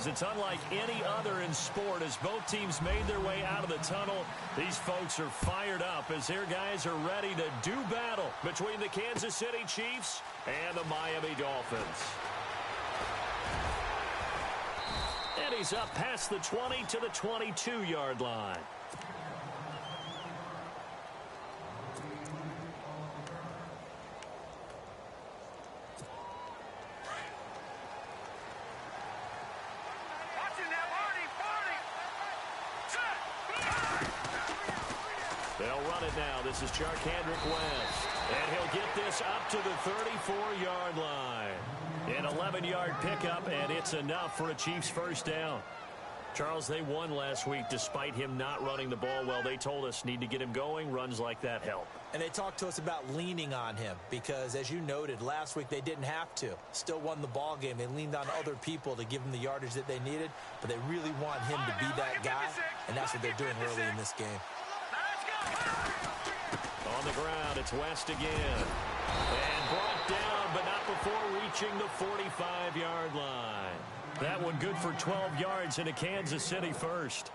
because it's unlike any other in sport. As both teams made their way out of the tunnel, these folks are fired up as their guys are ready to do battle between the Kansas City Chiefs and the Miami Dolphins. And he's up past the 20 to the 22-yard line. They'll run it now. This is Charkandrick West. And he'll get this up to the 34-yard line. An 11-yard pickup, and it's enough for a Chiefs first down. Charles, they won last week despite him not running the ball well. They told us need to get him going. Runs like that help. And they talked to us about leaning on him because, as you noted, last week they didn't have to. Still won the ball game. They leaned on other people to give them the yardage that they needed, but they really want him to be that guy, and that's what they're doing early in this game. On the ground, it's West again. And brought down, but not before reaching the 45-yard line. That one good for 12 yards into Kansas City first.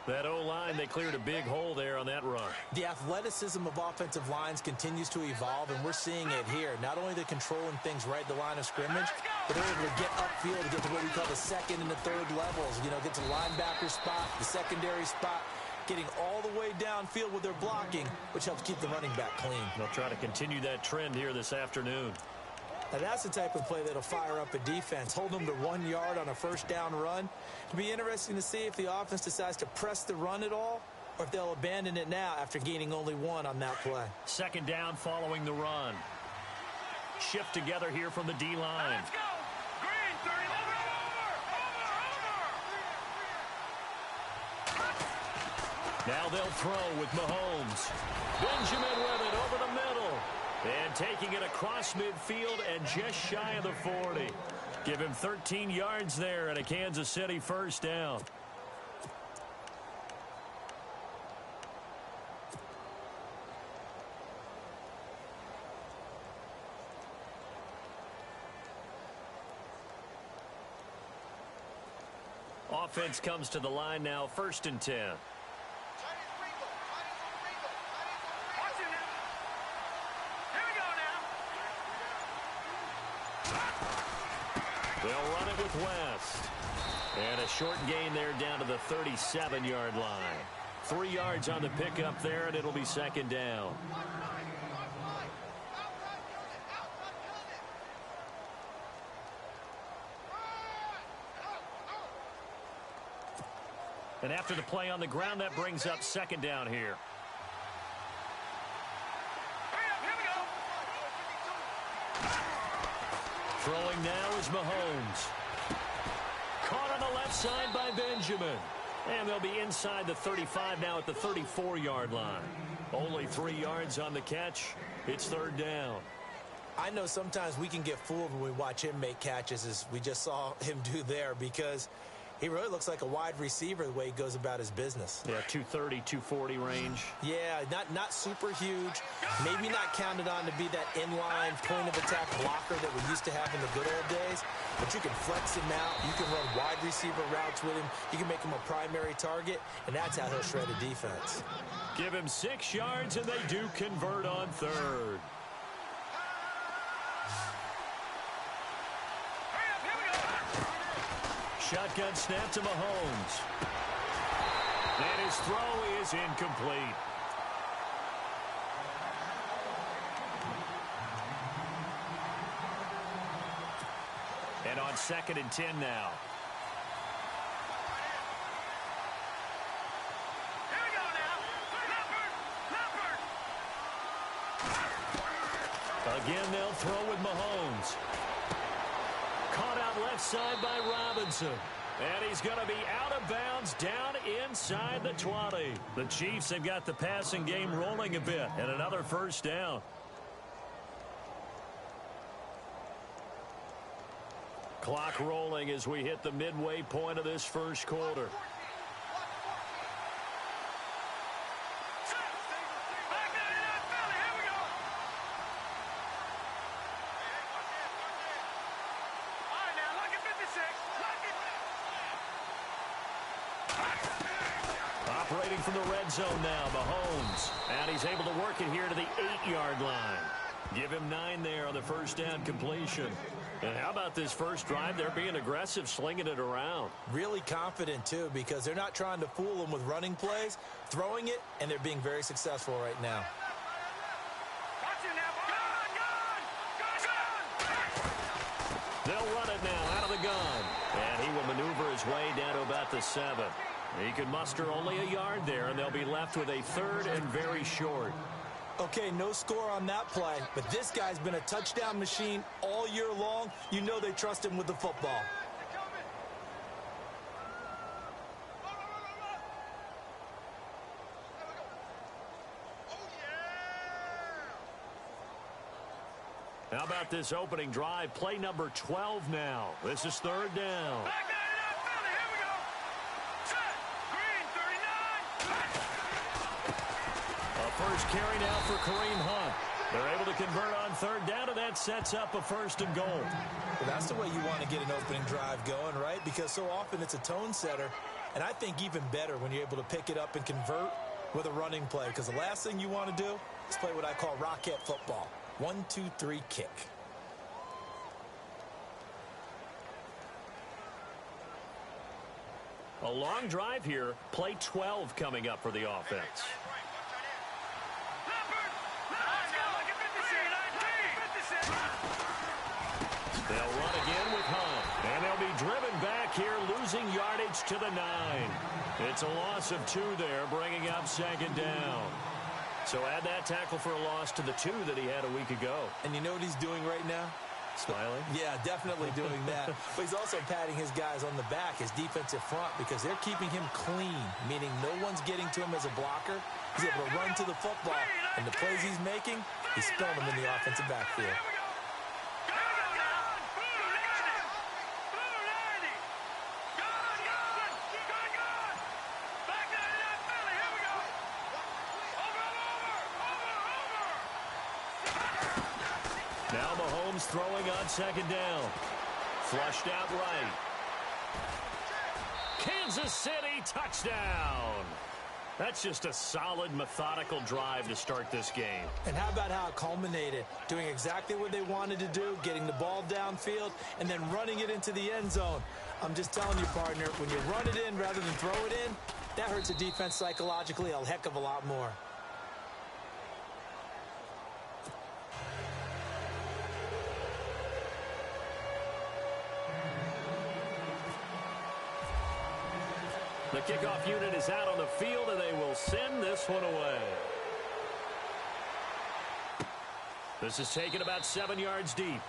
That O-line, they cleared a big hole there on that run. The athleticism of offensive lines continues to evolve, and we're seeing it here. Not only they're controlling things right at the line of scrimmage, but they're able to get upfield to get to what we call the second and the third levels. You know, get to the linebacker spot, the secondary spot, getting all the way downfield with their blocking, which helps keep the running back clean. They'll try to continue that trend here this afternoon. Now that's the type of play that'll fire up a defense. Hold them to 1 yard on a first down run. It'll be interesting to see if the offense decides to press the run at all or if they'll abandon it now after gaining only 1 on that play. Second down following the run. Shift together here from the D-line. Let's go! Green, 30, over! Now they'll throw with Mahomes. Benjamin with it over the middle. And taking it across midfield and just shy of the 40. Give him 13 yards there and a Kansas City first down. Offense comes to the line now, 1st and 10. They'll run it with West. And a short gain there down to the 37-yard line. 3 yards on the pickup there, and it'll be second down. And after the play on the ground, that brings up second down here. Throwing now is Mahomes. Caught on the left side by Benjamin. And they'll be inside the 35 now at the 34-yard line. Only 3 yards on the catch. It's third down. I know sometimes we can get fooled when we watch him make catches, as we just saw him do there, because he really looks like a wide receiver the way he goes about his business. Yeah, 230, 240 range. Yeah, not super huge. Maybe not counted on to be that inline point-of-attack blocker that we used to have in the good old days. But you can flex him out. You can run wide receiver routes with him. You can make him a primary target, and that's how he'll shred a defense. Give him 6 yards, and they do convert on third. Shotgun snap to Mahomes. And his throw is incomplete. And on 2nd and 10 now. Here we go now. Leopard. Again, they'll throw with Mahomes. Caught out left side by Robinson. And he's going to be out of bounds down inside the 20. The Chiefs have got the passing game rolling a bit. And another first down. Clock rolling as we hit the midway point of this first quarter. from the red zone now, Mahomes. And he's able to work it here to the 8-yard line. Give him 9 there on the first down completion. And how about this first drive? They're being aggressive, slinging it around. Really confident, too, because they're not trying to fool them with running plays, throwing it, and they're being very successful right now. They'll run it now out of the gun. And he will maneuver his way down to about the 7. He can muster only a yard there, and they'll be left with a 3rd and very short. Okay, no score on that play, but this guy's been a touchdown machine all year long. You know they trust him with the football. How about this opening drive? Play number 12 now. This is 3rd down. First carry now for Kareem Hunt. They're able to convert on 3rd down, and that sets up a 1st and goal. Well, that's the way you want to get an opening drive going, right? Because so often it's a tone setter. And I think even better when you're able to pick it up and convert with a running play. Because the last thing you want to do is play what I call rocket football. 1, 2, 3, kick. A long drive here. Play 12 coming up for the offense. They'll run again with Hunt. And they'll be driven back here, losing yardage to the 9. It's a loss of 2 there, bringing up 2nd down. So add that tackle for a loss to the 2 that he had a week ago. And you know what he's doing right now? Smiling? Yeah, definitely doing that. But he's also patting his guys on the back, his defensive front, because they're keeping him clean, meaning no one's getting to him as a blocker. He's able to run to the football, and the plays he's making, he's throwing them in the offensive backfield. Now Mahomes throwing on 2nd down. Flushed out right. Kansas City touchdown. That's just a solid, methodical drive to start this game. And how about how it culminated? Doing exactly what they wanted to do, getting the ball downfield, and then running it into the end zone. I'm just telling you, partner, when you run it in rather than throw it in, that hurts a defense psychologically a heck of a lot more. The kickoff unit is out on the field, and they will send this one away. This is taken about 7 yards deep.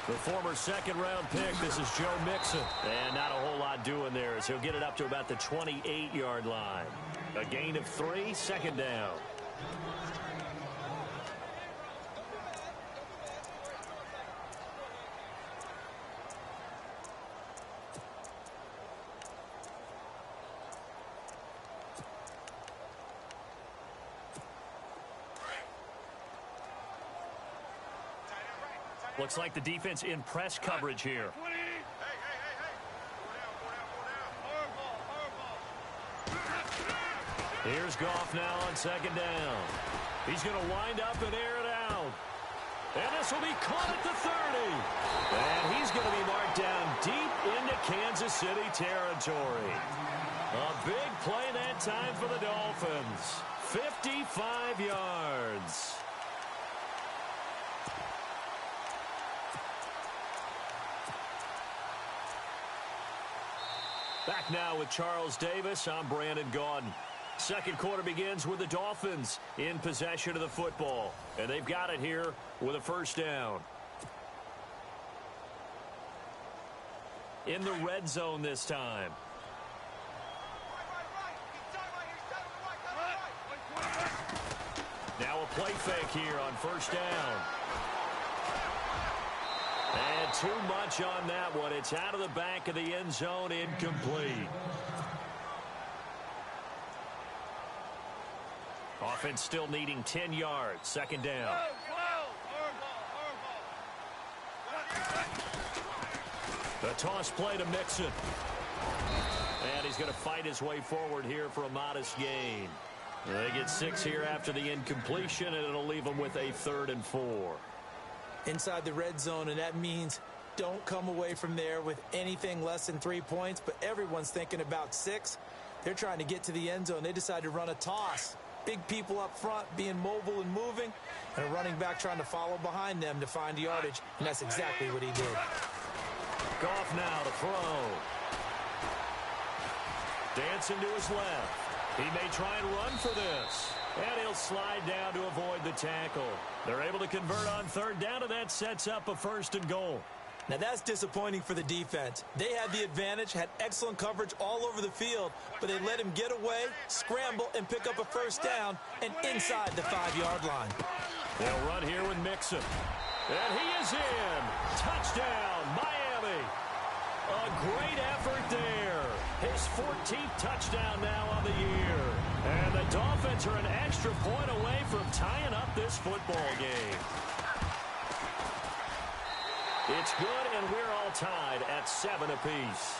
The former 2nd-round pick, this is Joe Mixon. And not a whole lot doing there as he'll get it up to about the 28-yard line. A gain of 3, 2nd down. Looks like the defense in press coverage here. Here's Goff now on 2nd down. He's going to wind up and air it out. And this will be caught at the 30. And he's going to be marked down deep into Kansas City territory. A big play that time for the Dolphins. 55 yards. Back now with Charles Davis. I'm Brandon Gaudin. Second quarter begins with the Dolphins in possession of the football. And they've got it here with a 1st down. In the red zone this time. Now a play fake here on 1st down. And too much on that one. It's out of the back of the end zone, incomplete. Offense still needing 10 yards. Second down. The toss play to Mixon. And he's going to fight his way forward here for a modest gain. They get 6 here after the incompletion, and it'll leave them with a 3rd and 4. Inside the red zone, and that means don't come away from there with anything less than 3 points, but everyone's thinking about 6. They're trying to get to the end zone. They decide to run a toss. Big people up front being mobile and moving, and a running back trying to follow behind them to find yardage, and that's exactly what he did. Goff now to throw. Dancing to his left. He may try and run for this. And he'll slide down to avoid the tackle. They're able to convert on 3rd down, and that sets up a 1st and goal. Now that's disappointing for the defense. They had the advantage, had excellent coverage all over the field, but they let him get away, scramble, and pick up a 1st down, and inside the 5-yard line. They'll run here with Mixon. And he is in. Touchdown, Miami. A great effort there. His 14th touchdown now on the year. And the Dolphins are an extra point away from tying up this football game. It's good, and we're all tied at 7 apiece.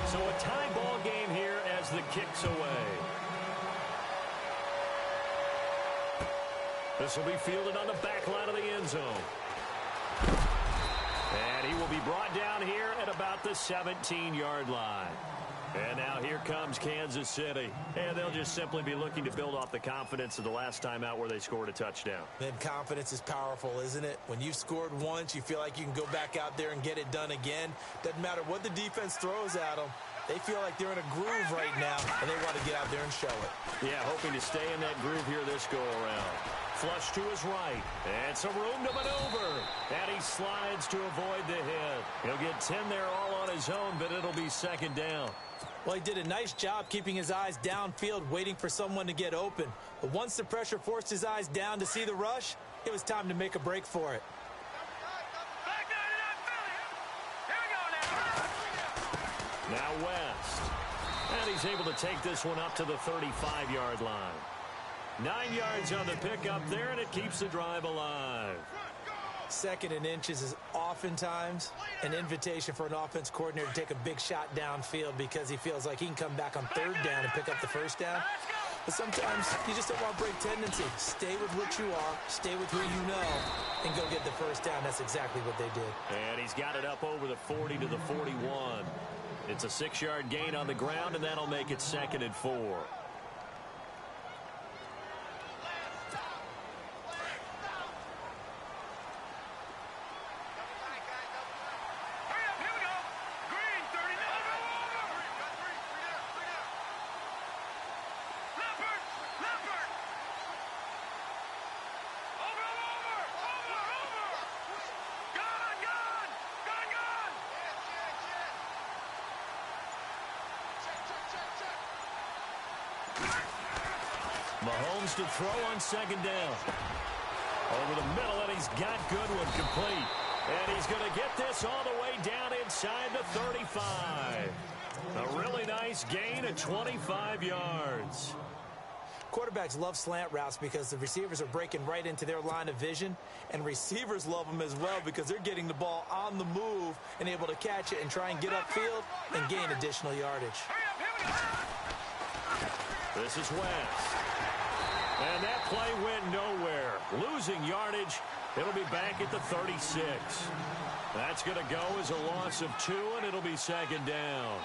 So a tie ball game here as the kick's away. This will be fielded on the back line of the end zone. And he will be brought down here at about the 17-yard line. And now here comes Kansas City. And they'll just simply be looking to build off the confidence of the last time out where they scored a touchdown. Then confidence is powerful, isn't it? When you've scored once, you feel like you can go back out there and get it done again. Doesn't matter what the defense throws at them. They feel like they're in a groove right now, and they want to get out there and show it. Yeah, hoping to stay in that groove here this go-around. Flush to his right, and some room to maneuver. And he slides to avoid the hit. He'll get 10 there all on his own, but it'll be 2nd down. Well, he did a nice job keeping his eyes downfield, waiting for someone to get open. But once the pressure forced his eyes down to see the rush, it was time to make a break for it. Now West. And he's able to take this one up to the 35-yard line. 9 yards on the pickup there, and it keeps the drive alive. 2nd and inches is oftentimes an invitation for an offense coordinator to take a big shot downfield because he feels like he can come back on 3rd down and pick up the 1st down. But sometimes you just don't want to break tendency. Stay with what you are, stay with who you know, and go get the 1st down. That's exactly what they did. And he's got it up over the 40 to the 41. It's a 6-yard gain on the ground, and that'll make it 2nd and 4. Mahomes to throw on 2nd down. Over the middle, and he's got Goodwin complete. And he's going to get this all the way down inside the 35. A really nice gain of 25 yards. Quarterbacks love slant routes because the receivers are breaking right into their line of vision, and receivers love them as well because they're getting the ball on the move and able to catch it and try and get upfield and gain additional yardage. This is West. And that play went nowhere. Losing yardage. It'll be back at the 36. That's going to go as a loss of 2, and it'll be 2nd down.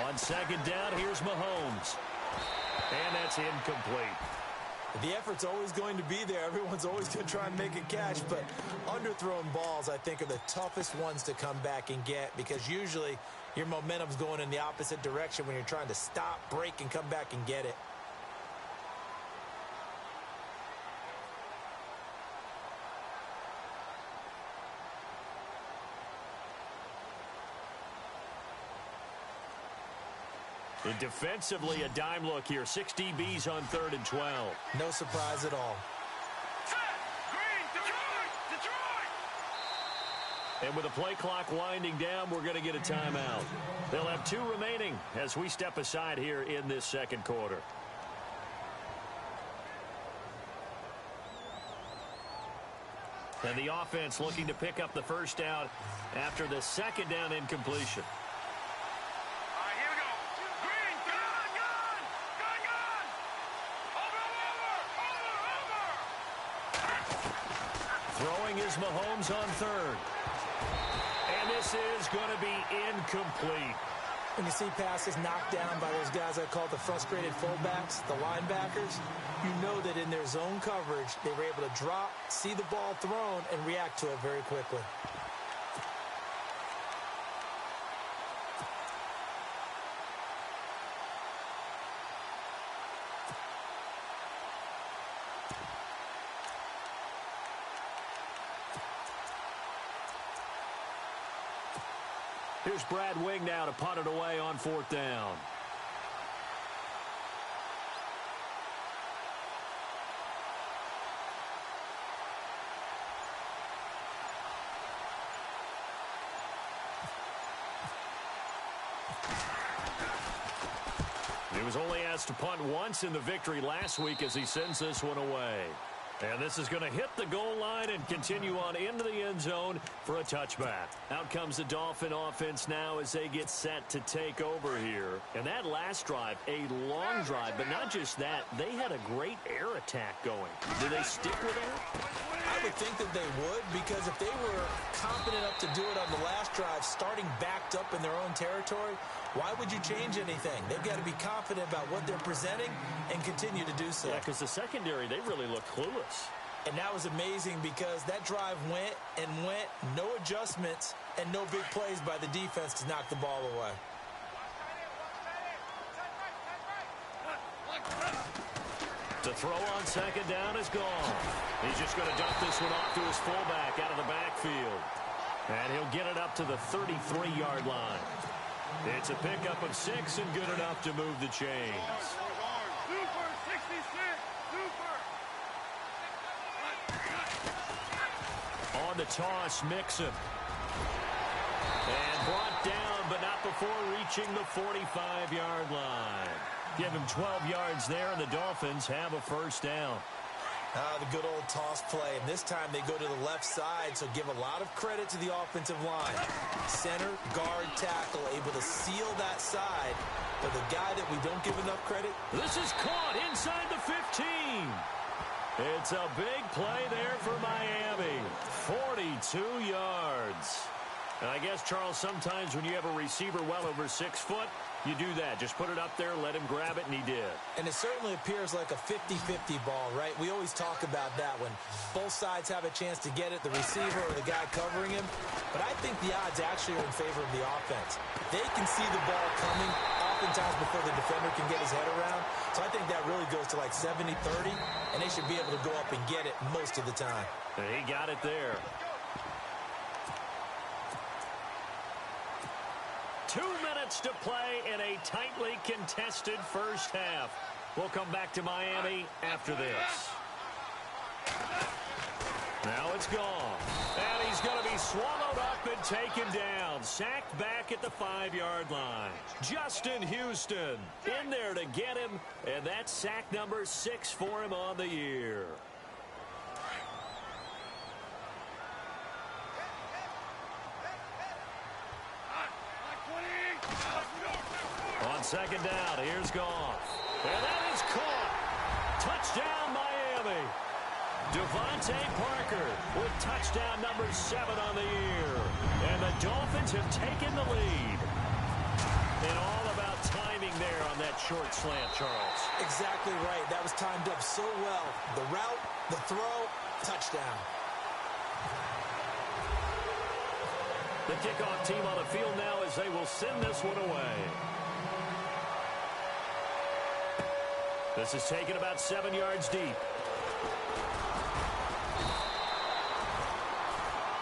On 2nd down, here's Mahomes. And that's incomplete. The effort's always going to be there. Everyone's always going to try and make a catch, but underthrown balls, I think, are the toughest ones to come back and get because usually your momentum's going in the opposite direction when you're trying to stop, break, and come back and get it. And defensively, a dime look here. 6 DBs on 3rd and 12. No surprise at all. Green, Detroit! And with the play clock winding down, we're going to get a timeout. They'll have 2 remaining as we step aside here in this second quarter. And the offense looking to pick up the first down after the second down incompletion. Throwing is Mahomes on 3rd. And this is going to be incomplete. When you see passes knocked down by those guys I call the frustrated fullbacks, the linebackers, you know that in their zone coverage, they were able to drop, see the ball thrown, and react to it very quickly. Here's Brad Wing now to punt it away on 4th down. He was only asked to punt once in the victory last week as he sends this one away. And this is going to hit the goal line and continue on into the end zone for a touchback. Out comes the Dolphin offense now as they get set to take over here. And that last drive, a long drive, but not just that, they had a great air attack going. Do they stick with it? I would think that they would, because if they were confident enough to do it on the last drive, starting backed up in their own territory, why would you change anything? They've got to be confident about what they're presenting and continue to do so. Yeah, because the secondary, they really look clueless. And that was amazing because that drive went and went, no adjustments, and no big plays by the defense to knock the ball away. The throw on second down is gone. He's just going to dump this one off to his fullback out of the backfield. And he'll get it up to the 33-yard line. It's a pickup of 6 and good enough to move the chains. Super 66! Super! On the toss, Mixon. And brought down, but not before reaching the 45-yard line. Give him 12 yards there, and the Dolphins have a first down. The good old toss play, and this time they go to the left side, so give a lot of credit to the offensive line. Center, guard, tackle, able to seal that side, but the guy that we don't give enough credit. This is caught inside the 15. It's a big play there for Miami. 42 yards. And I guess, Charles, sometimes when you have a receiver well over 6 foot, you do that. Just put it up there, let him grab it, and he did. And it certainly appears like a 50-50 ball, right? We always talk about that when both sides have a chance to get it, the receiver or the guy covering him. But I think the odds actually are in favor of the offense. They can see the ball coming oftentimes before the defender can get his head around. So I think that really goes to like 70-30, and they should be able to go up and get it most of the time. And he got it there. 2 minutes to play in a tightly contested first half. We'll come back to Miami after this. Now it's gone. And he's going to be swallowed up and taken down. Sacked back at the 5-yard line. Justin Houston in there to get him. And that's sack number 6 for him on the year. On second down, here's Goff. And that is caught. Touchdown, Miami. Devontae Parker with touchdown number 7 on the year. And the Dolphins have taken the lead. In all about timing there on that short slant, Charles. Exactly right. That was timed up so well. The route, the throw, touchdown. The kickoff team on the field now as they will send this one away. This is taken about 7 yards deep.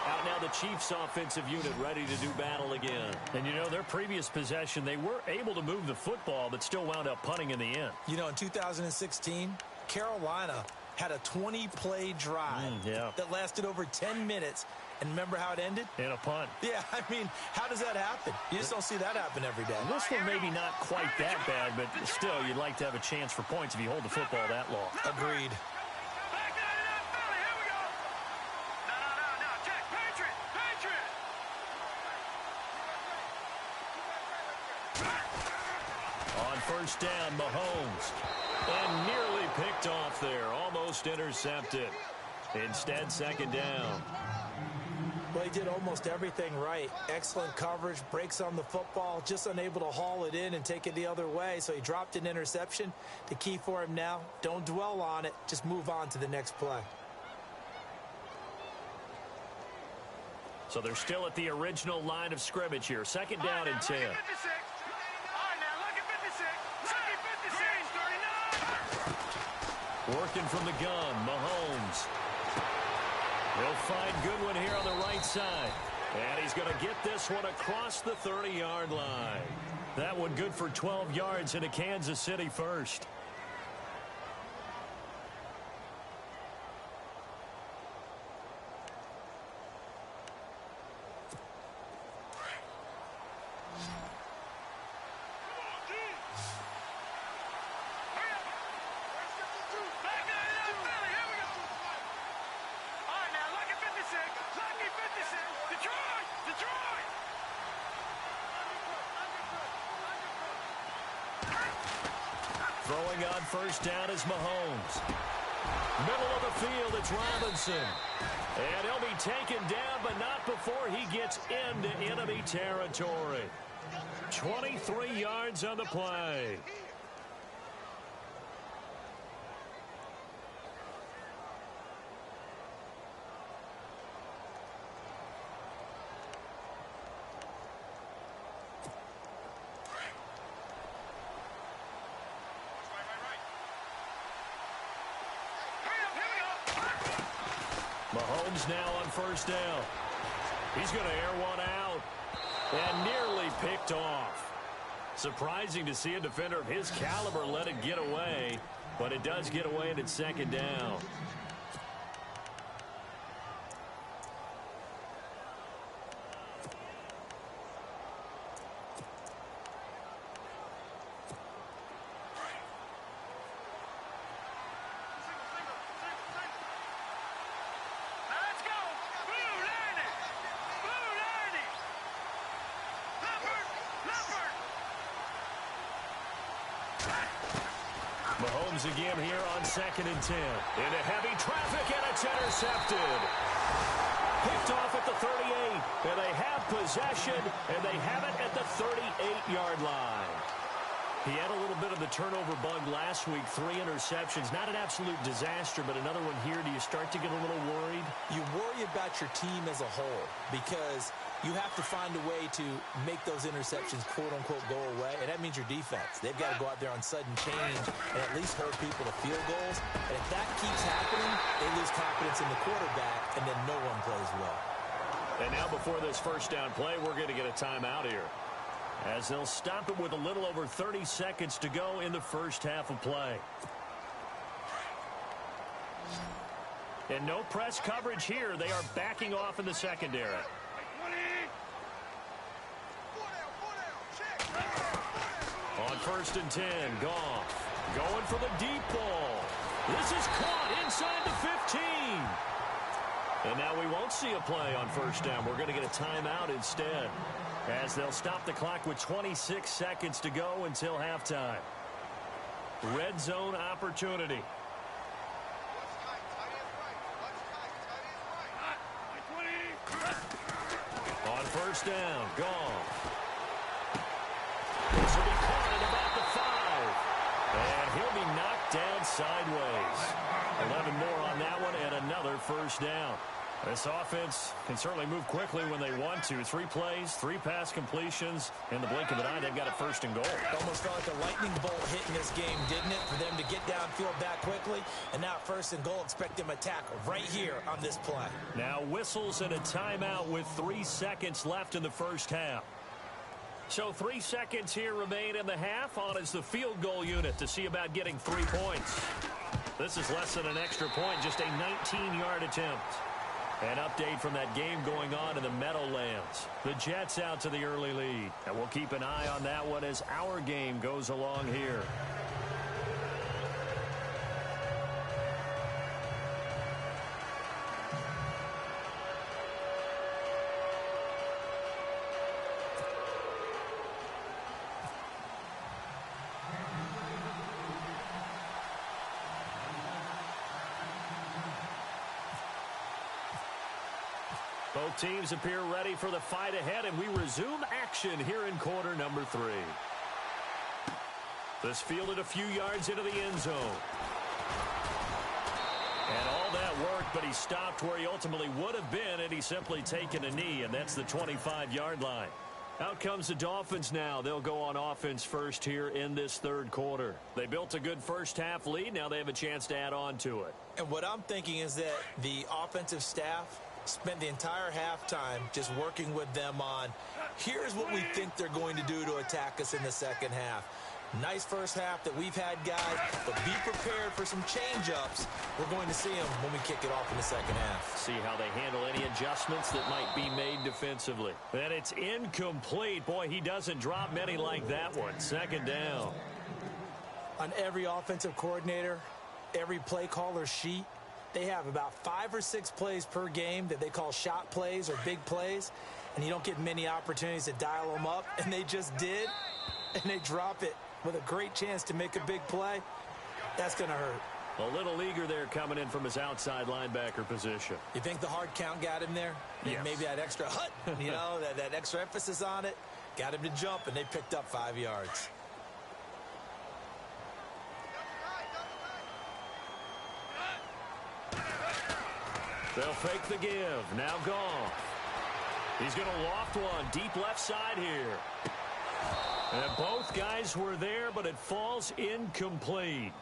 Out now the Chiefs offensive unit ready to do battle again. And you know, their previous possession, they were able to move the football, but still wound up punting in the end. You know, in 2016, Carolina had a 20-play drive that lasted over 10 minutes. And remember how it ended? In a punt. Yeah, I mean, how does that happen? You just don't see that happen every day. This one maybe not quite that bad, but still, you'd like to have a chance for points if you hold the football that long. Agreed. Back that up, Philly. Here we go. No. Check. Patriot. On first down, Mahomes. And nearly picked off there. Almost intercepted. Instead, second down. Well, he did almost everything right. Excellent coverage, breaks on the football, just unable to haul it in and take it the other way. So he dropped an interception. The key for him now, don't dwell on it. Just move on to the next play. So they're still at the original line of scrimmage here. Second down and 10. All right, now look at 56. Look at 56. 39. Working from the gun, Mahomes. He'll find Goodwin here on the right side. And he's going to get this one across the 30-yard line. That one good for 12 yards into Kansas City first. Throwing on first down is Mahomes. Middle of the field, it's Robinson. And he'll be taken down, but not before he gets into enemy territory. 23 yards on the play. Mahomes now on first down. He's going to air one out and nearly picked off. Surprising to see a defender of his caliber let it get away, but it does get away and it's second down. Mahomes again here on second and 10. Into heavy traffic, and it's intercepted. Picked off at the 38, and they have possession, and they have it at the 38-yard line. He had a little bit of the turnover bug last week, 3 interceptions. Not an absolute disaster, but another one here. Do you start to get a little worried? You worry about your team as a whole because you have to find a way to make those interceptions, quote-unquote, go away, and that means your defense. They've got to go out there on sudden change and at least hold people to field goals. And if that keeps happening, they lose confidence in the quarterback, and then no one plays well. And now before this first down play, we're going to get a timeout here, as they'll stop it with a little over 30 seconds to go in the first half of play. And no press coverage here. They are backing off in the secondary. On first and 10, Goff going for the deep ball. This is caught inside the 15. And now we won't see a play on first down. We're going to get a timeout instead, as they'll stop the clock with 26 seconds to go until halftime. Red zone opportunity. On first down, Goff. This will be caught, and sideways. 11 more on that one and another first down. This offense can certainly move quickly when they want to. 3 plays, 3 pass completions. In the blink of an eye, they've got a first and goal. It almost felt like a lightning bolt hit in this game, didn't it? For them to get downfield back quickly. And now first and goal, expect them to attack right here on this play. Now whistles and a timeout with 3 seconds left in the first half. So 3 seconds here remain in the half. On is the field goal unit to see about getting 3 points. This is less than an extra point, just a 19-yard attempt. An update from that game going on in the Meadowlands. The Jets out to the early lead. And we'll keep an eye on that one as our game goes along here. Both teams appear ready for the fight ahead, and we resume action here in quarter number 3. This fielded a few yards into the end zone. And all that worked, but he stopped where he ultimately would have been, and he's simply taken a knee, and that's the 25-yard line. Out comes the Dolphins now. They'll go on offense first here in this third quarter. They built a good first-half lead. Now they have a chance to add on to it. And what I'm thinking is that the offensive staff spent the entire halftime just working with them on, here's what we think they're going to do to attack us in the second half. Nice first half that we've had, guys, but be prepared for some change-ups. We're going to see them when we kick it off in the second half. See how they handle any adjustments that might be made defensively. And it's incomplete. Boy, he doesn't drop many like that one. Second down. On every offensive coordinator, every play caller sheet, they have about 5 or 6 plays per game that they call shot plays or big plays, and you don't get many opportunities to dial them up, and they just did, and they drop it with a great chance to make a big play. That's going to hurt. A little eager there coming in from his outside linebacker position. You think the hard count got him there? Yes. Maybe that extra hut, that extra emphasis on it, got him to jump, and they picked up 5 yards. They'll fake the give. Now Goff. He's going to loft one deep left side here. And both guys were there, but it falls incomplete.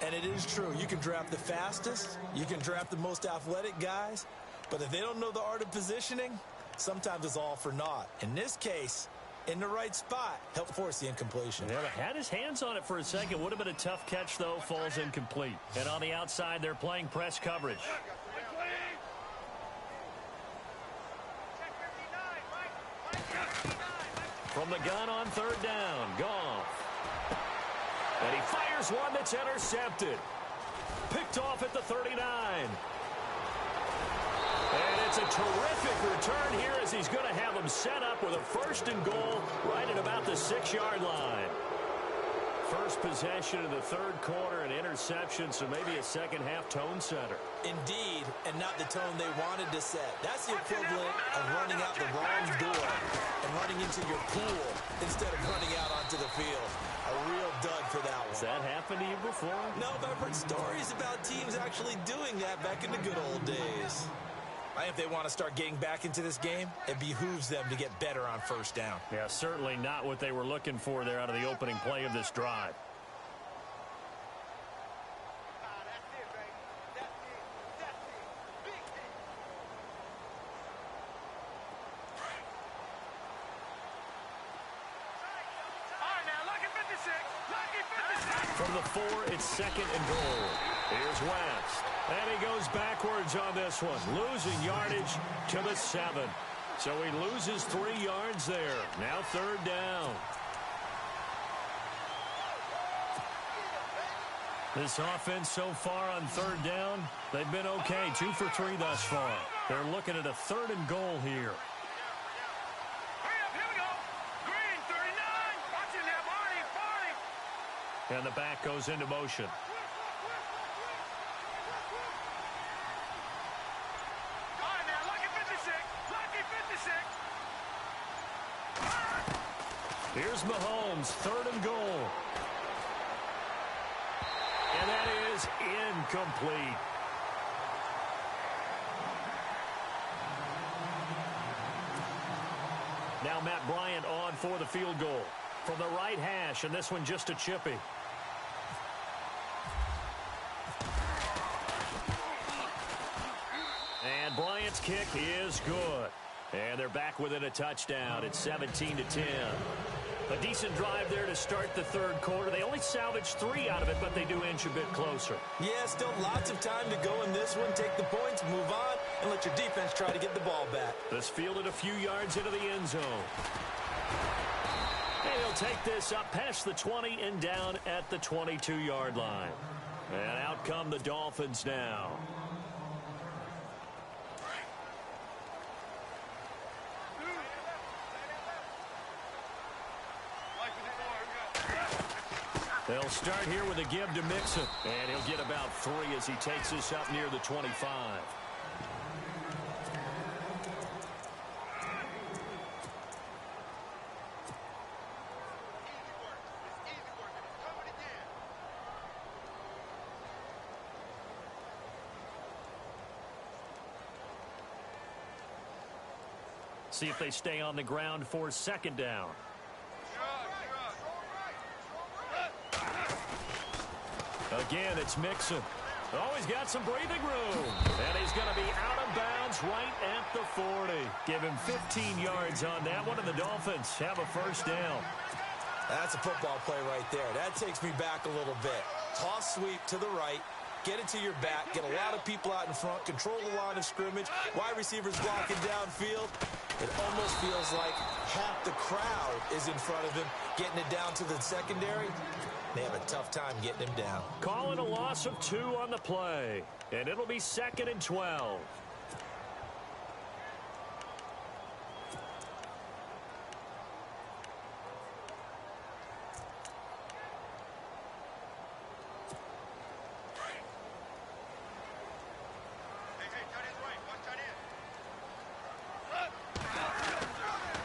And it is true. You can draft the fastest. You can draft the most athletic guys. But if they don't know the art of positioning, sometimes it's all for naught. In this case, in the right spot, help force the incompletion. Yeah, had his hands on it for a second. Would have been a tough catch, though. Falls incomplete. And on the outside, they're playing press coverage. From the gun on third down, Goff. And he fires one that's intercepted. Picked off at the 39. And it's a terrific return here as he's going to have them set up with a first and goal right at about the 6-yard line. First possession of the third quarter, an interception, so maybe a second-half tone setter. Indeed, and not the tone they wanted to set. That's the equivalent of running out the wrong door and running into your pool instead of running out onto the field. A real dud for that one. Has that happened to you before? No, but I've heard stories about teams actually doing that back in the good old days. I think if they want to start getting back into this game, it behooves them to get better on first down. Yeah, certainly not what they were looking for there out of the opening play of this drive. From the 4, it's second and goal. Here's West. And he goes backwards on this one, losing yardage to the 7. So he loses 3 yards there. Now third down. This offense so far on third down, they've been okay. 2 for 3 thus far. They're looking at a third and goal here. And the back goes into motion. Here's Mahomes, third and goal. And that is incomplete. Now Matt Bryant on for the field goal from the right hash, and this one just a chippy. And Bryant's kick is good. And they're back within a touchdown. It's 17-10. A decent drive there to start the third quarter. They only salvaged 3 out of it, but they do inch a bit closer. Yeah, still lots of time to go in this one. Take the points, move on, and let your defense try to get the ball back. This fielded a few yards into the end zone. And he'll take this up past the 20 and down at the 22-yard line. And out come the Dolphins now. They'll start here with a give to Mixon. And he'll get about 3 as he takes this up near the 25. See if they stay on the ground for second down. Again, it's Mixon. Oh, he's got some breathing room. And he's going to be out of bounds right at the 40. Give him 15 yards on that one, and the Dolphins have a first down. That's a football play right there. That takes me back a little bit. Toss sweep to the right. Get it to your back. Get a lot of people out in front. Control the line of scrimmage. Wide receivers blocking downfield. It almost feels like half the crowd is in front of him, getting it down to the secondary. They have a tough time getting him down. Calling a loss of 2 on the play. And it'll be 2nd and 12.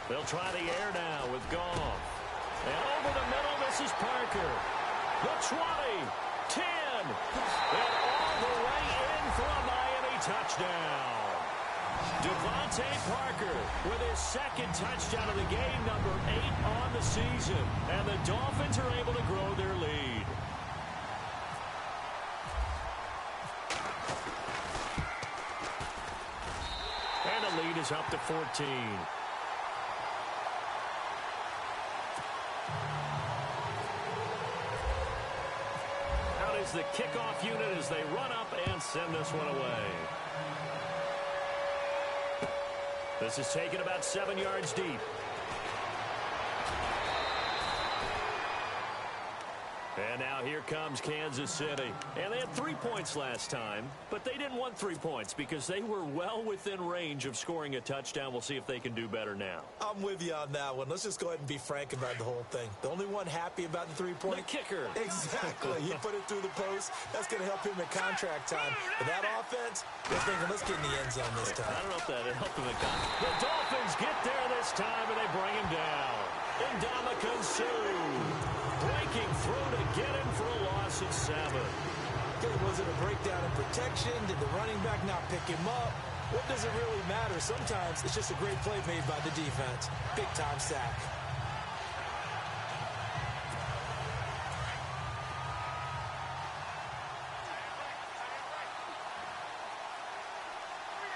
They'll try the air now with Goff. And over the middle, this is Parker. The 20, 10, and all the way in for a Miami touchdown. Devontae Parker with his 2nd touchdown of the game, number 8 on the season. And the Dolphins are able to grow their lead. And the lead is up to 14. The kickoff unit as they run up and send this one away. This is taken about 7 yards deep. And now here comes Kansas City. And they had 3 points last time, but they didn't want 3 points because they were well within range of scoring a touchdown. We'll see if they can do better now. I'm with you on that one. Let's just go ahead and be frank about the whole thing. The only one happy about the 3-point? The kicker. Exactly. He put it through the post. That's going to help him in contract time. But that offense, they're thinking, let's get in the end zone this time. I don't know if that helped him in contract. The Dolphins get there this time, and they bring him down. Ndamukong Suh breaking through to get him for a loss of 7. Okay, was it a breakdown in protection? Did the running back not pick him up? What does it really matter? Sometimes it's just a great play made by the defense. Big-time sack.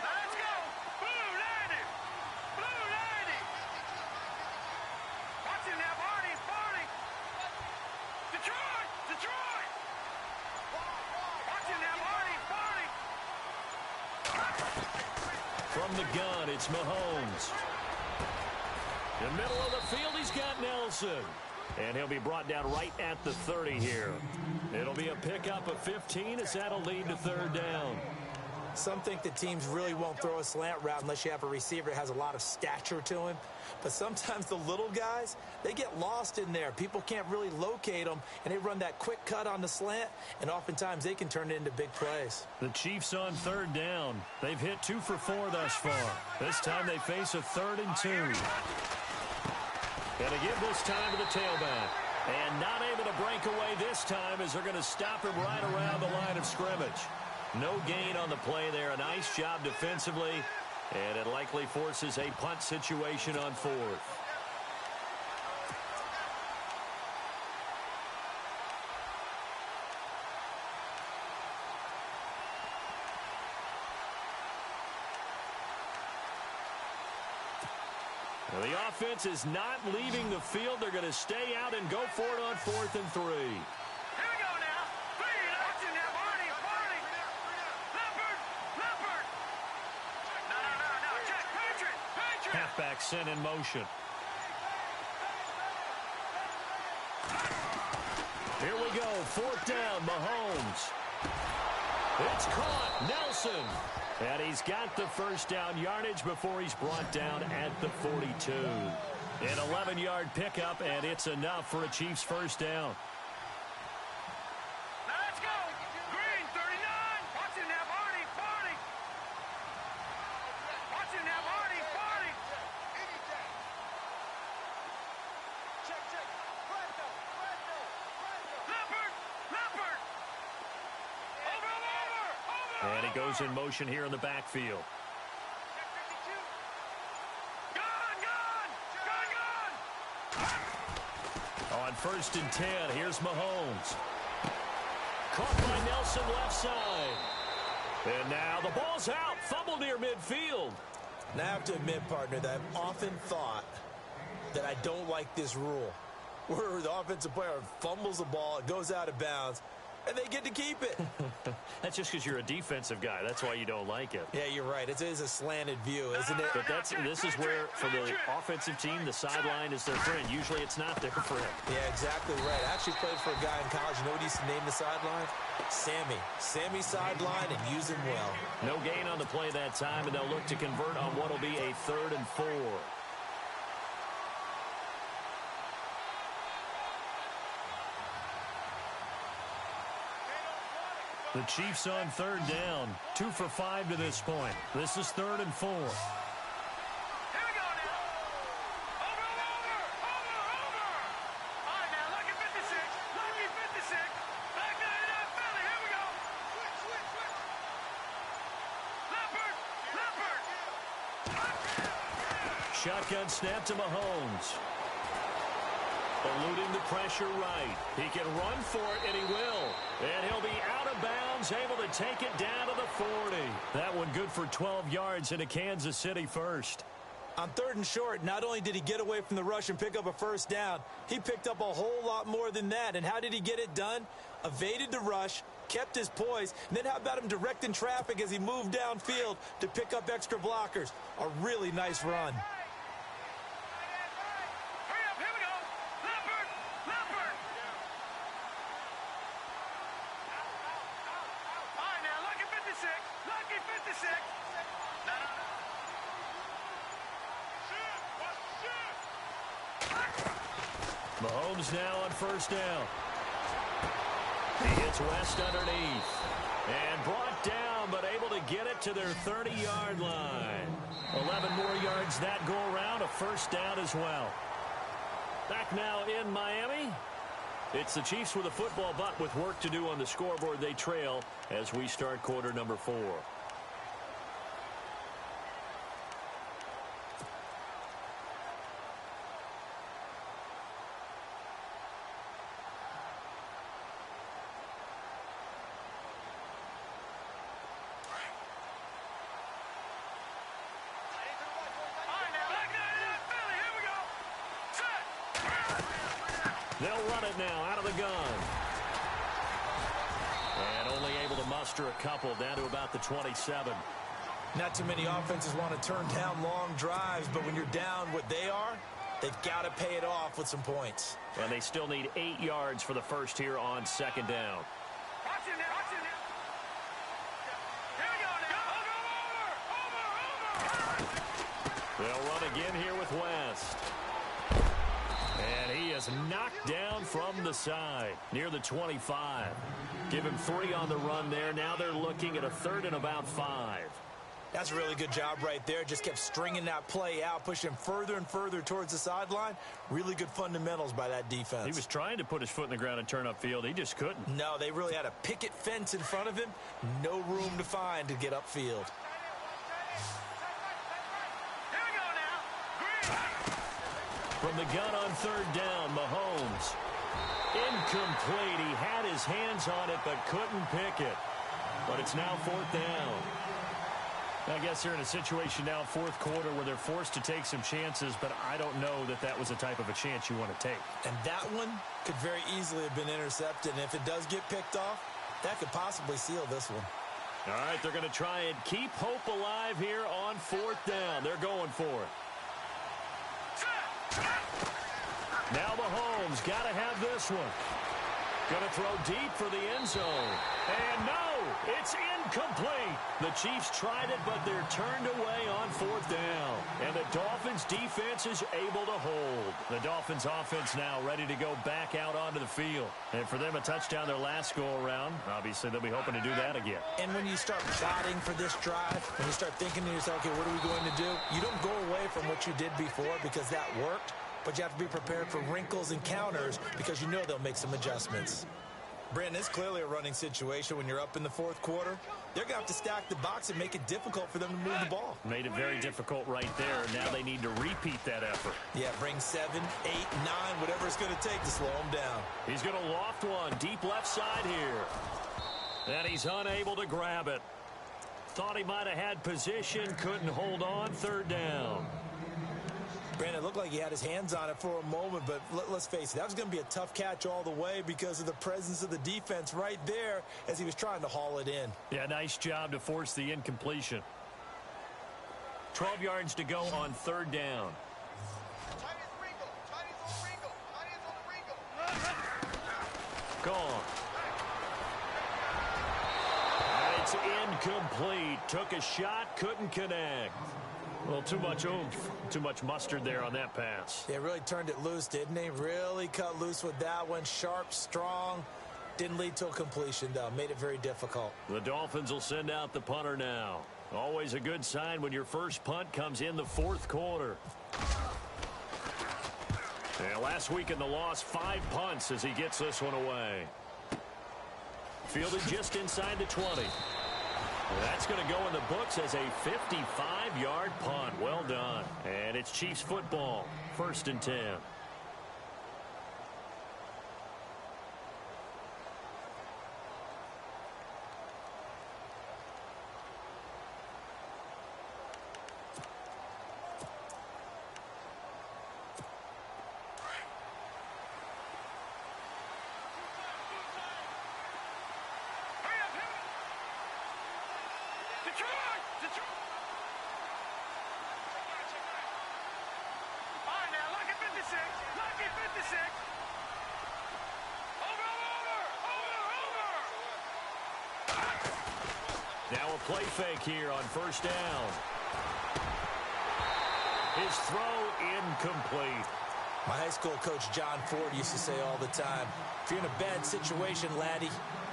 Let's go! Blue 90! Blue 90! Watch him now, Barney! Barney! Detroit! Detroit! Watch him now, Barney! Barney! From the gun, it's Mahomes. In the middle of the field, he's got Nelson. And he'll be brought down right at the 30 here. It'll be a pickup of 15 as that'll lead to 3rd down. Some think that teams really won't throw a slant route unless you have a receiver that has a lot of stature to him. But sometimes the little guys, they get lost in there. People can't really locate them, and they run that quick cut on the slant, and oftentimes they can turn it into big plays. The Chiefs on 3rd down. They've hit 2 for 4 thus far. This time they face a 3rd and 2. And to give this time to the tailback. And not able to break away this time as they're going to stop him right around the line of scrimmage. No gain on the play there. A nice job defensively. And it likely forces a punt situation on fourth. Well, the offense is not leaving the field. They're going to stay out and go for it on 4th and 3. Here we go now. Watching now, Barney. Leopard. No. Check. Patriot. Halfback sent in motion. Here we go. 4th down, Mahomes. It's caught. Nelson. And he's got the first down yardage before he's brought down at the 42. An 11-yard pickup, and it's enough for a Chiefs first down. Now let's go. Green, 39. Watching now, Barney. Watching now, Barney. Check. Leopard. Over. And he goes in motion here in the backfield. On 1st and 10, here's Mahomes. Caught by Nelson left side. And now the ball's out. Fumble near midfield. Now I have to admit, partner, that I've often thought that I don't like this rule, where the offensive player fumbles the ball, it goes out of bounds, and they get to keep it. That's just because you're a defensive guy. That's why you don't like it. Yeah, you're right. It is a slanted view, isn't it? But this is where, for the offensive team, the sideline is their friend. Usually it's not their friend. Yeah, exactly right. I actually played for a guy in college. You know what he used to name the sideline? Sammy. Sammy sideline, and use him well. No gain on the play that time, and they'll look to convert on what will be a 3rd and 4. The Chiefs on 3rd down. 2 for 5 to this point. This is 3rd and 4. Here we go now. Over. All right, now, lucky 56. Back to the Philly. Here we go. Switch. Leopard. Shotgun snap to Mahomes. Eluding the pressure right. He can run for it, and he will. And he'll be out of bounds, able to take it down to the 40. That one good for 12 yards into Kansas City first. On 3rd and short, not only did he get away from the rush and pick up a first down, he picked up a whole lot more than that. And how did he get it done? Evaded the rush, kept his poise, and then how about him directing traffic as he moved downfield to pick up extra blockers? A really nice run. Mahomes now on 1st down. He hits West underneath. And brought down, but able to get it to their 30-yard line. 11 more yards that go around, a first down as well. Back now in Miami. It's the Chiefs with a football, but with work to do on the scoreboard. They trail as we start quarter number 4. They'll run it now out of the gun. And only able to muster a couple down to about the 27. Not too many offenses want to turn down long drives, but when you're down what they are, they've got to pay it off with some points. And they still need 8 yards for the first here on 2nd down. Watch it now. Here we go now. Over. They'll run again here with West. And he is knocked down from the side near the 25. Give him 3 on the run there. Now they're looking at a 3rd and about 5. That's a really good job right there. Just kept stringing that play out, pushing him further and further towards the sideline. Really good fundamentals by that defense. He was trying to put his foot in the ground and turn upfield. He just couldn't. No, they really had a picket fence in front of him. No room to find to get upfield. Here we go now. From the gun on third down, Mahomes. Incomplete. He had his hands on it but couldn't pick it. But it's now fourth down. I guess they're in a situation now, fourth quarter, where they're forced to take some chances, but I don't know that that was the type of a chance you want to take. And that one could very easily have been intercepted. And if it does get picked off, that could possibly seal this one. All right, they're going to try and keep hope alive here on fourth down. They're going for it. Now Mahomes got to have this one. Going to throw deep for the end zone. And no, it's incomplete. The Chiefs tried it, but they're turned away on fourth down. And the Dolphins' defense is able to hold. The Dolphins' offense now ready to go back out onto the field. And for them, a touchdown their last go-around. Obviously, they'll be hoping to do that again. And when you start plotting for this drive, when you start thinking to yourself, okay, what are we going to do? You don't go away from what you did before because that worked. But you have to be prepared for wrinkles and counters because you know they'll make some adjustments. Brandon, it's clearly a running situation when you're up in the fourth quarter. They're going to have to stack the box and make it difficult for them to move the ball. Made it very difficult right there. Now they need to repeat that effort. Yeah, bring 7, 8, 9, whatever it's going to take to slow them down. He's going to loft one deep left side here. And he's unable to grab it. Thought he might have had position, couldn't hold on, third down. Brandon, it looked like he had his hands on it for a moment, but let's face it, that was going to be a tough catch all the way because of the presence of the defense right there as he was trying to haul it in. Yeah, nice job to force the incompletion. 12 yards to go on third down. Gone. And it's incomplete. Took a shot, couldn't connect. Well, too much oomph, too much mustard there on that pass. They really turned it loose, didn't they? Really cut loose with that one. Sharp, strong. Didn't lead to a completion, though. Made it very difficult. The Dolphins will send out the punter now. Always a good sign when your first punt comes in the fourth quarter. And last week in the loss, 5 punts as he gets this one away. Fielded just inside the 20. That's going to go in the books as a 55-yard punt. Well done. And it's Chiefs football, 1st and 10. Now a play fake here on first down. His throw incomplete. My high school coach John Ford used to say all the time, if you're in a bad situation, laddie,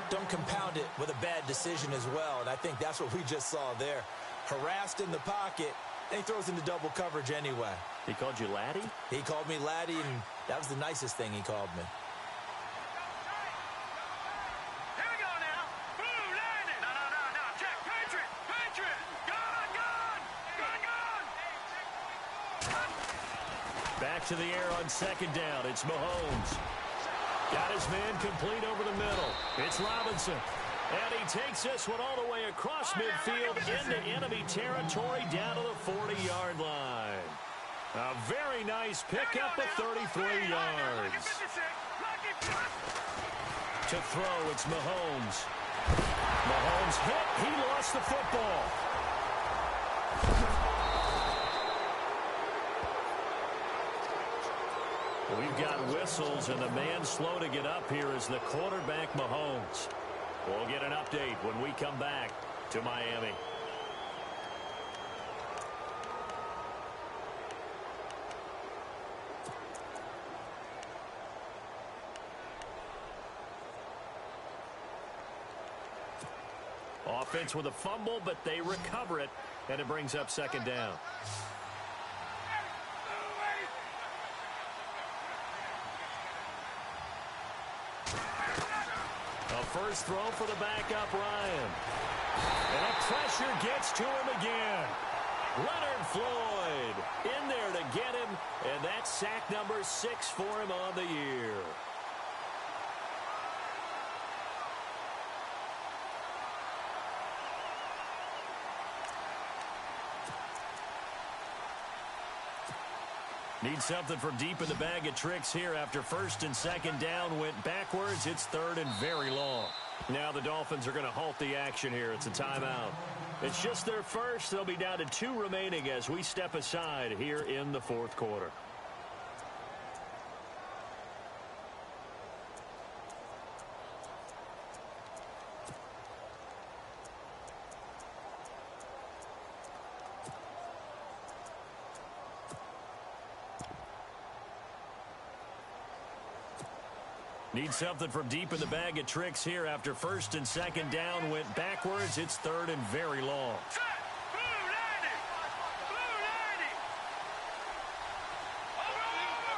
don't compound it with a bad decision as well. And I think that's what we just saw there. Harassed in the pocket, and he throws into double coverage anyway. He called you laddie? He called me laddie, and that was the nicest thing he called me. Back to the air on second down. It's Mahomes. Got his man complete over the middle. It's Robinson. And he takes this one all the way across midfield into enemy territory down to the 40-yard line. A very nice pickup of 33 yards. To throw, it's Mahomes. Mahomes hit. He lost the football. We've got whistles, and the man slow to get up here is the quarterback, Mahomes. We'll get an update when we come back to Miami. Offense with a fumble, but they recover it. And it brings up second down. A first throw for the backup, Ryan. And a pressure gets to him again. Leonard Floyd in there to get him, and that's sack number 6 for him on the year. Need something from deep in the bag of tricks here after first and second down went backwards. It's third and very long. Now the Dolphins are going to halt the action here. It's a timeout. It's just their first. They'll be down to 2 remaining as we step aside here in the fourth quarter. Need something from deep in the bag of tricks here after first and second down went backwards. It's third and very long. Set. Blue 90. Blue 90. Over.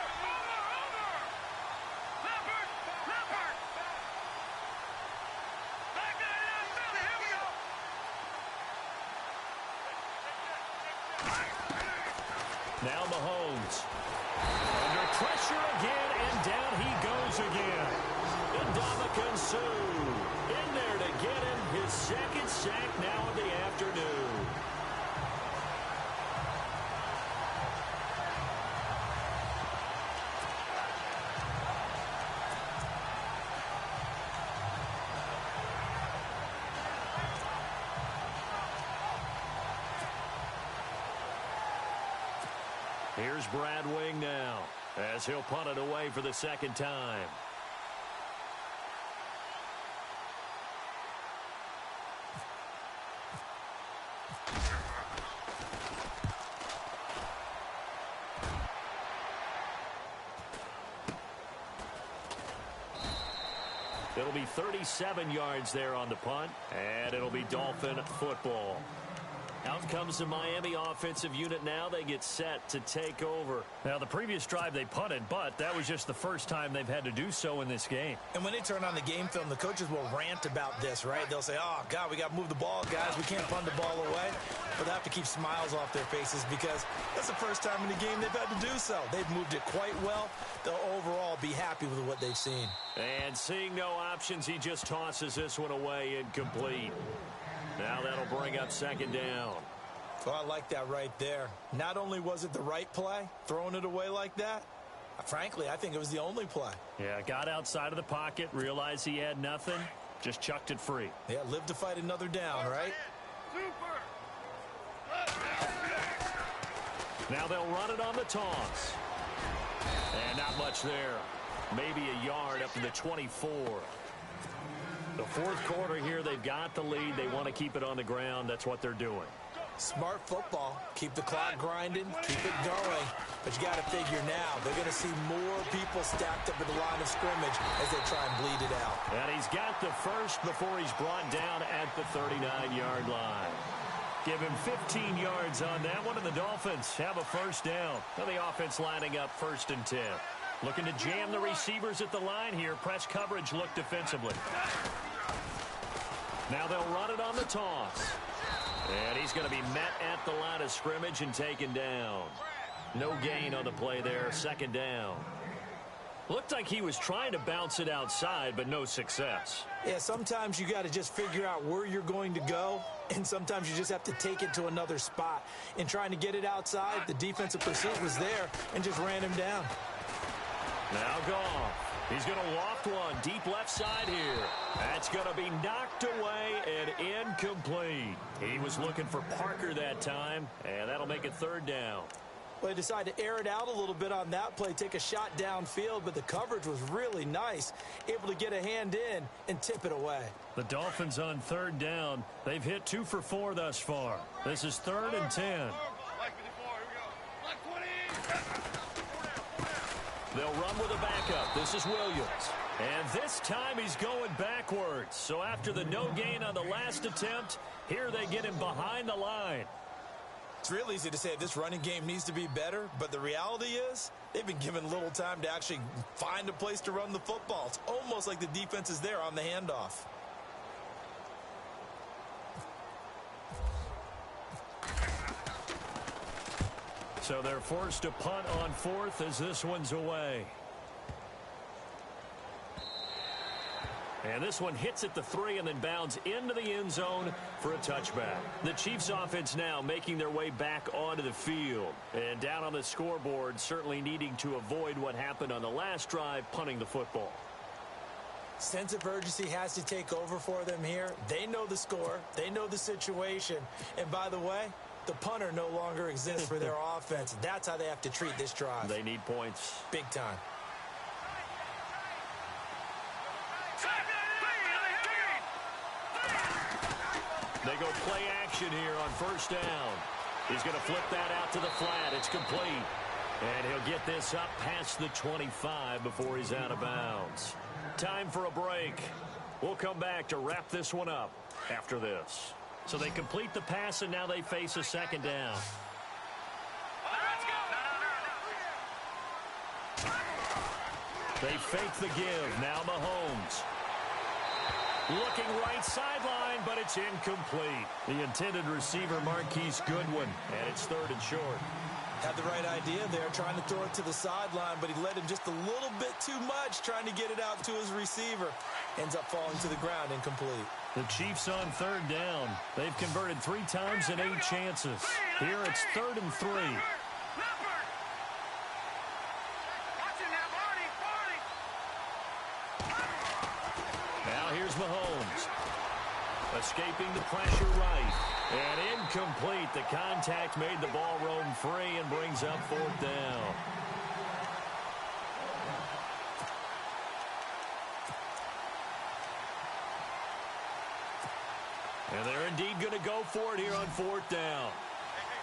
Leopard. Back that in, Philly. Here we go. Now Mahomes. Under pressure again, and down he goes again. Ndamukong Suh in there to get him his second sack now of the afternoon. Here's Brad Wing now, as he'll punt it away for the second time. It'll be 37 yards there on the punt, and it'll be Dolphin football. Out comes the Miami offensive unit now. They get set to take over. Now, the previous drive they punted, but that was just the first time they've had to do so in this game. And when they turn on the game film, the coaches will rant about this, right? They'll say, oh, God, we got to move the ball, guys. We can't punt the ball away. But they have to keep smiles off their faces because that's the first time in the game they've had to do so. They've moved it quite well. They'll overall be happy with what they've seen. And seeing no options, he just tosses this one away incomplete. Now that'll bring up second down. Well, I like that right there. Not only was it the right play, throwing it away like that, frankly, I think it was the only play. Yeah, got outside of the pocket, realized he had nothing, just chucked it free. Yeah, live to fight another down, right? Now they'll run it on the toss. And not much there. Maybe a yard up to the 24. The fourth quarter here, they've got the lead. They want to keep it on the ground. That's what they're doing. Smart football. Keep the clock grinding. Keep it going. But you got to figure now, they're going to see more people stacked up at the line of scrimmage as they try and bleed it out. And he's got the first before he's brought down at the 39-yard line. Give him 15 yards on that one, and the Dolphins have a first down. Now the offense lining up first and 10. Looking to jam the receivers at the line here. Press coverage look defensively. Now they'll run it on the toss. And he's going to be met at the line of scrimmage and taken down. No gain on the play there. Second down. Looked like he was trying to bounce it outside, but no success. Yeah, sometimes you got to just figure out where you're going to go, and sometimes you just have to take it to another spot. In trying to get it outside, the defensive pursuit was there and just ran him down. Now Goff. He's going to loft one deep left side here. That's going to be knocked away and incomplete. He was looking for Parker that time, and that'll make it third down. Well, they decided to air it out a little bit on that play, take a shot downfield, but the coverage was really nice. Able to get a hand in and tip it away. The Dolphins on third down. They've hit 2 for 4 thus far. This is third and 10. They'll run with a backup. This is Williams. And this time he's going backwards. So after the no gain on the last attempt, here they get him behind the line. It's real easy to say this running game needs to be better, but the reality is they've been given little time to actually find a place to run the football. It's almost like the defense is there on the handoff. So they're forced to punt on fourth as this one's away. And this one hits at the 3 and then bounds into the end zone for a touchback. The Chiefs offense now making their way back onto the field. And down on the scoreboard, certainly needing to avoid what happened on the last drive, punting the football. Sense of urgency has to take over for them here. They know the score. They know the situation. And by the way, the punter no longer exists for their offense. That's how they have to treat this drive. They need points. Big time. They go play action here on first down. He's going to flip that out to the flat. It's complete. And he'll get this up past the 25 before he's out of bounds. Time for a break. We'll come back to wrap this one up after this. So they complete the pass, and now they face a second down. They fake the give. Now Mahomes. Looking right sideline, but it's incomplete. The intended receiver, Marquise Goodwin, and it's 3rd and short. Had the right idea there, trying to throw it to the sideline, but he led him just a little bit too much, trying to get it out to his receiver. Ends up falling to the ground, incomplete. The Chiefs on 3rd down. They've converted 3 times in 8 chances. Here it's 3rd and 3. Now here's Mahomes. Escaping the pressure right. And incomplete. The contact made the ball roam free and brings up 4th down. And they're indeed going to go for it here on 4th down.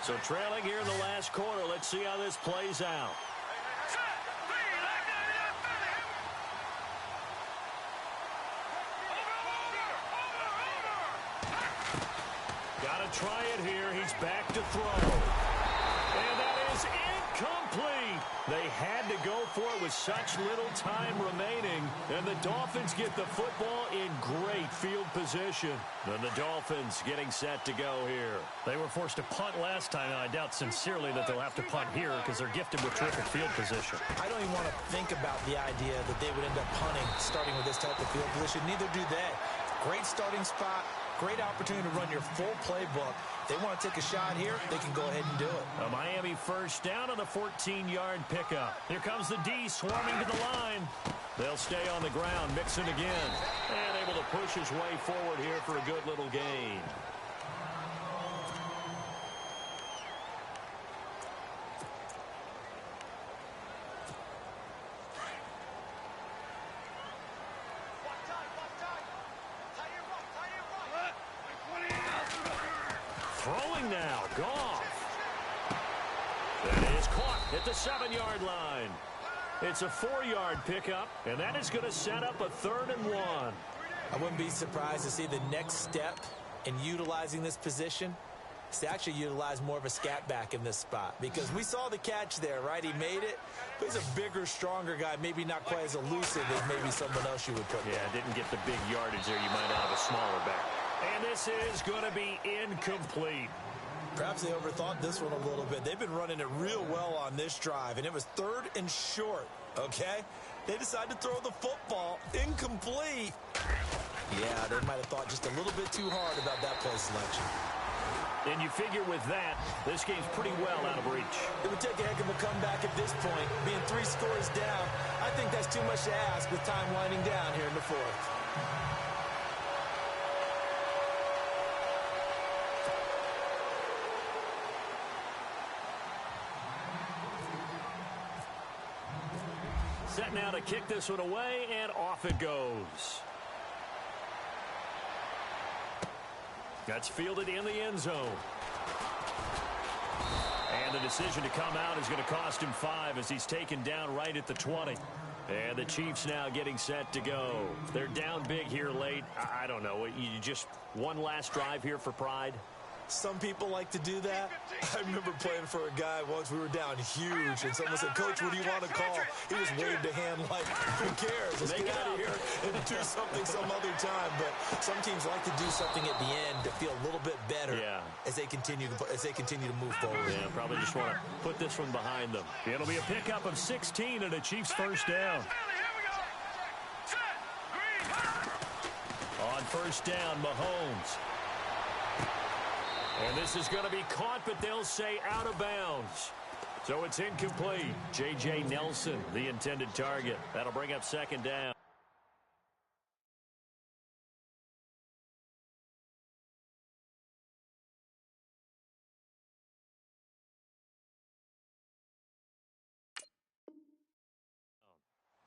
So trailing here in the last quarter. Let's see how this plays out. Got to try it here. He's back to throw. And that is incomplete. They had to go for it with such little time remaining. And the Dolphins get the football in great field position. And the Dolphins getting set to go here. They were forced to punt last time, and I doubt sincerely that they'll have to punt here because they're gifted with terrific field position. I don't even want to think about the idea that they would end up punting starting with this type of field position. Neither do they. Great starting spot. Great opportunity to run your full playbook. They want to take a shot here, they can go ahead and do it. A Miami first down on the 14-yard pickup. Here comes the D swarming to the line. They'll stay on the ground, Mixon again. And able to push his way forward here for a good little gain. Throwing now, Goff. That is caught at the 7-yard line. It's a 4-yard pickup, and that is going to set up a 3rd and 1. I wouldn't be surprised to see the next step in utilizing this position is to actually utilize more of a scat back in this spot, because we saw the catch there, right? He made it, but he's a bigger, stronger guy, maybe not quite as elusive as maybe someone else you would put there. Didn't get the big yardage there. You might have a smaller back. And this is going to be incomplete. Perhaps they overthought this one a little bit. They've been running it real well on this drive, and it was 3rd and short, okay? They decided to throw the football incomplete. Yeah, they might have thought just a little bit too hard about that play selection. And you figure with that, this game's pretty well out of reach. It would take a heck of a comeback at this point. Being 3 scores down, I think that's too much to ask with time winding down here in the 4th. Set now to kick this one away, and off it goes. That's fielded in the end zone. And the decision to come out is going to cost him 5 as he's taken down right at the 20. And the Chiefs now getting set to go. They're down big here late. I don't know. You just one last drive here for pride? Some people like to do that. I remember playing for a guy once. We were down huge, and someone said, "Coach, what do you want to call?" He just waved a hand like, "Who cares? Let's get out of here and do something some other time." But some teams like to do something at the end to feel a little bit better as they continue to move forward. Yeah, probably just want to put this one behind them. It'll be a pickup of 16 and a Chiefs first down. On first down, Mahomes. And this is going to be caught, but they'll say out of bounds. So it's incomplete. J.J. Nelson, the intended target. That'll bring up second down.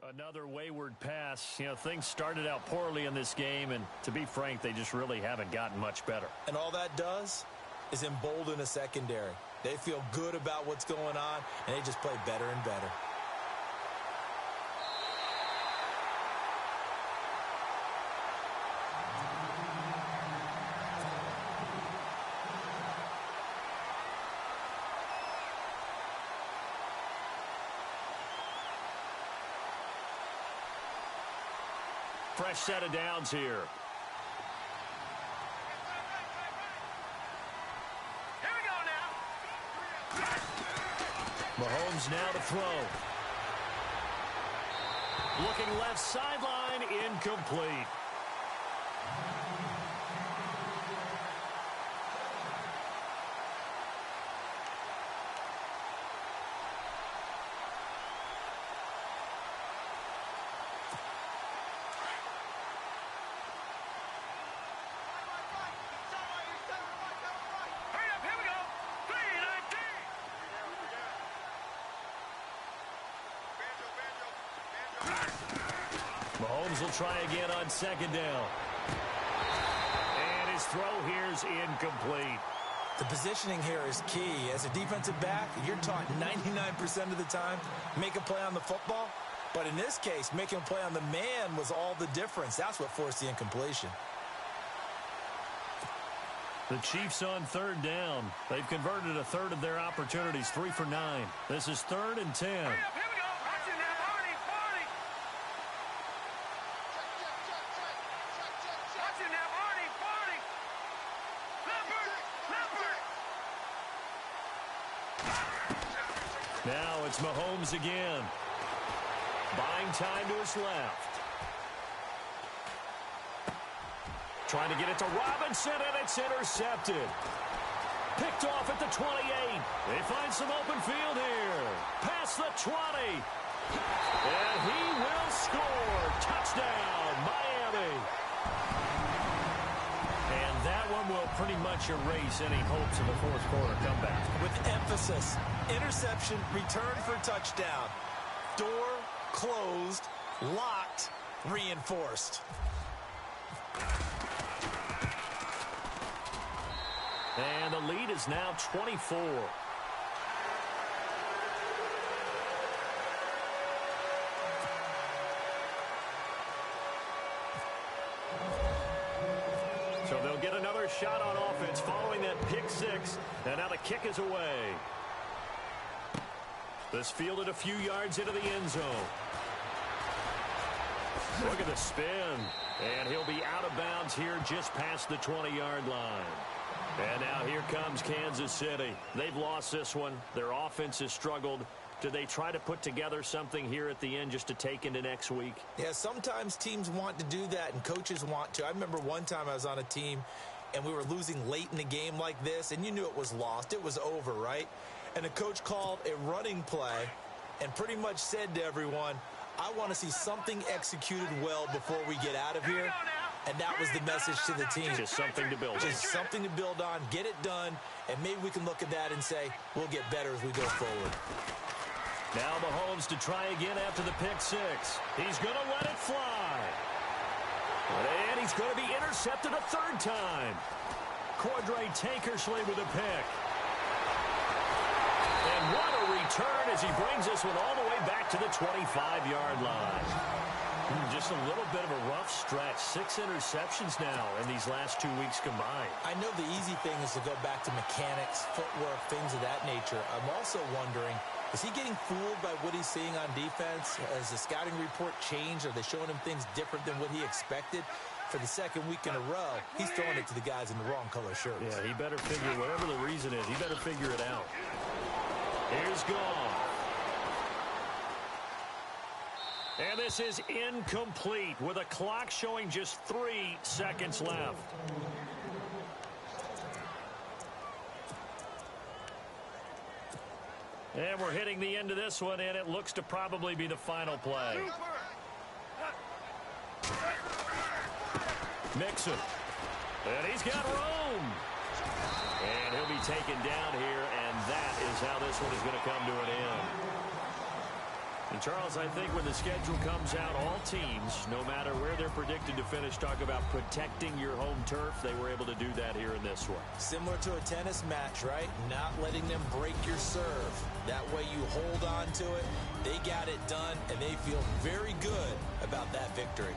Another wayward pass. You know, things started out poorly in this game, and to be frank, they just really haven't gotten much better. And all that does is embolden a secondary. They feel good about what's going on, and they just play better and better. Fresh set of downs here. Here we go now. Mahomes now to throw. Looking left sideline, incomplete. Mahomes will try again on second down. And his throw here's incomplete. The positioning here is key. As a defensive back, you're taught 99% of the time, make a play on the football. But in this case, making a play on the man was all the difference. That's what forced the incompletion. The Chiefs on third down. They've converted a third of their opportunities, 3 for 9. This is 3rd and 10. Here we go. Watch it now. 40. Watch it now. 40. Now it's Mahomes again. Buying time to his left. Trying to get it to Robinson, and it's intercepted. Picked off at the 28. They find some open field here. Past the 20. And he will score. Touchdown, Miami. And that one will pretty much erase any hopes of a fourth quarter comeback. With emphasis, interception, return for touchdown. Door closed, locked, reinforced. And the lead is now 24. So they'll get another shot on offense following that pick six. And now the kick is away. This fielded a few yards into the end zone. Look at the spin. And he'll be out of bounds here just past the 20-yard line. And now here comes Kansas City. They've lost this one. Their offense has struggled. Do they try to put together something here at the end just to take into next week? Yeah, sometimes teams want to do that and coaches want to. I remember one time I was on a team and we were losing late in the game like this, and you knew it was lost. It was over, right? And the coach called a running play and pretty much said to everyone, I want to see something executed well before we get out of here. And that was the message to the team. Just something to build on. Just something to build on, get it done, and maybe we can look at that and say, we'll get better as we go forward. Now Mahomes to try again after the pick six. He's going to let it fly. And he's going to be intercepted a third time. Cordray Tankersley with a pick. And what a return as he brings this one all the way back to the 25-yard line. Just a little bit of a rough stretch. 6 interceptions now in these last 2 weeks combined. I know the easy thing is to go back to mechanics, footwork, things of that nature. I'm also wondering, is he getting fooled by what he's seeing on defense? Has the scouting report changed? Are they showing him things different than what he expected? For the second week in a row, he's throwing it to the guys in the wrong color shirts. Yeah, he better figure, whatever the reason is, he better figure it out. Here's Goff. And this is incomplete with a clock showing just 3 seconds left. And we're hitting the end of this one, and it looks to probably be the final play. Mixon. And he's got room. And he'll be taken down here, and that is how this one is going to come to an end. And Charles, I think when the schedule comes out, all teams, no matter where they're predicted to finish, talk about protecting your home turf. They were able to do that here in this one. Similar to a tennis match, right? Not letting them break your serve. That way you hold on to it. They got it done, and they feel very good about that victory.